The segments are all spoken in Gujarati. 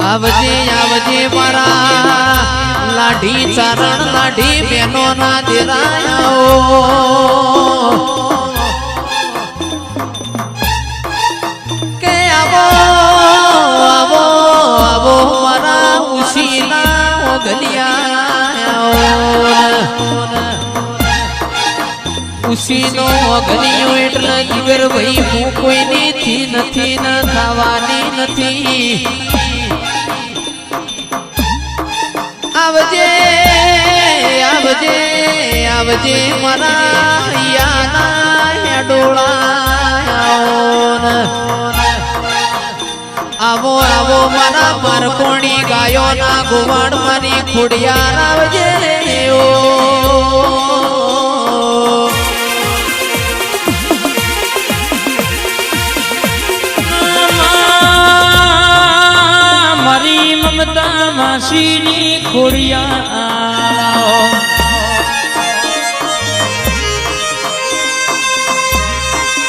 આવજે આવજે મારા લાઢી ચારણ લાઢી બેનો ના દેરાયો કે આવો આવો આવો મારા ઉશીના ઓગલિયા ઉશીનો ઓગલિયો એટલે ઈગર ભાઈ હું કોઈની થી નથી ન થવાની નથી આવજે આવજે આવજે મારા યાના હેડોળા આવો આવો મારા પરકોણી ગાયો ના ગોવાડ મારી ખોડિયાર આવજે ઓ મારી મમતા માસીની ખોડિયાર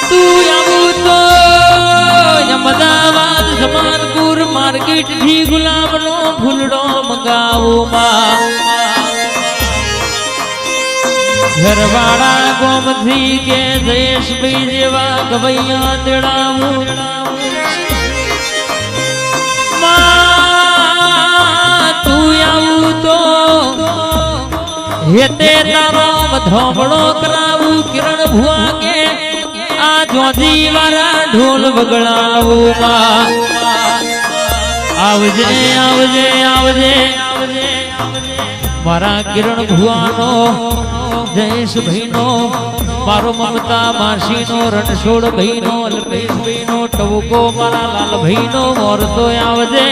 તું આવું તો અમદાવાદ જમાલપુર માર્કેટ થી ગુલાબનો ફૂલડો મંગાવું માં ઘરવાળા ગોમથી કે જયેશભાઈ જેવા ગવૈયા તેડાવું તું આવું તો હેતે તારો ધોમડો કરાવું કિરણ ભુવા કે આ જોજી વાળા ઢોલ વગડાવું આવજે આવજે આવજે મારા કિરણ ભુવાનો જયેશભાઈ નો મારો મમતા માસીનો રણછોડ ભાઈ નો અલ્પેશભાઈ નો ટવકો મારા લાલભાઈ નો મોરતો આવજે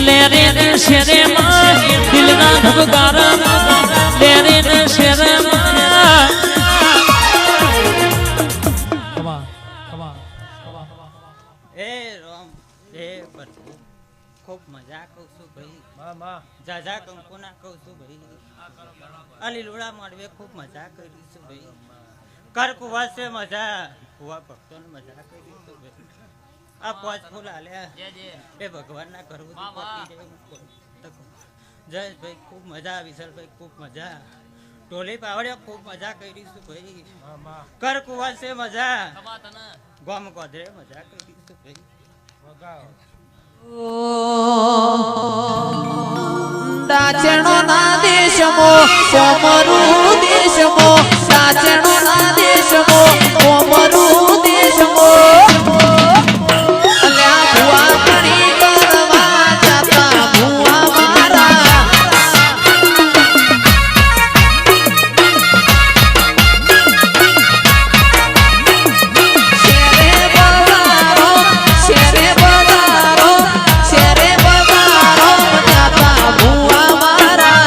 લેરે ને શેરે માં દિલના ધબકારા લેરે ને શેરે માં ખૂબ મજા કહું છું ભાઈ જાજા કંકુના કહું છું ભાઈ અલી લુડા માંડવે ખૂબ મજા કરી છું ભાઈ કર કુવા છે મજા કુવા ભક્તોને મજા કરી છું ભાઈ આ પાંચ ફૂલ આલ્યા એ ભગવાનના કરવું જયેશભાઈ ખૂબ મજા વિશાલભાઈ ખૂબ મજા ટોલી પાવડ્યા ખૂબ મજા કરી છું ભાઈ કર કુવા છે મજા ગોમ ગોધરે મજા કરી છું ભાઈ દાચણો ના દેશમો કોમરું દેશમો દાચણો ના દેશમો કોમરું દેશમો અલ્યા ભુવા પડી કરવા જાતા ભુવા મારા શેરે બગારો શેરે બગારો શેરે બગારો જાતા ભુવા મારા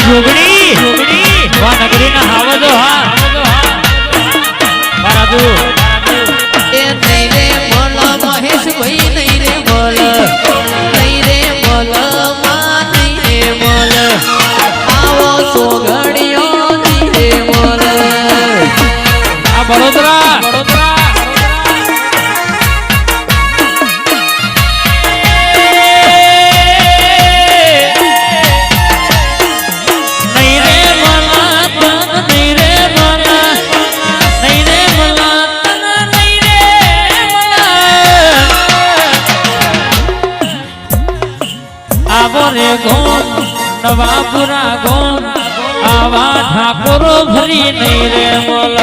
જોગણી વા નગરીના હાવજો હા બારાદુ એ નહીં રે બોલ મહેશભાઈ નહીં રે બોલ નહીં રે બોલ માં નહીં રે બોલ આવો સોગડિયો નહીં રે બોલ આ વડોદરા રે ગોમ નવાપુરા ગોમ આવા ઠાકોરો ભરી નહીં રે બોલ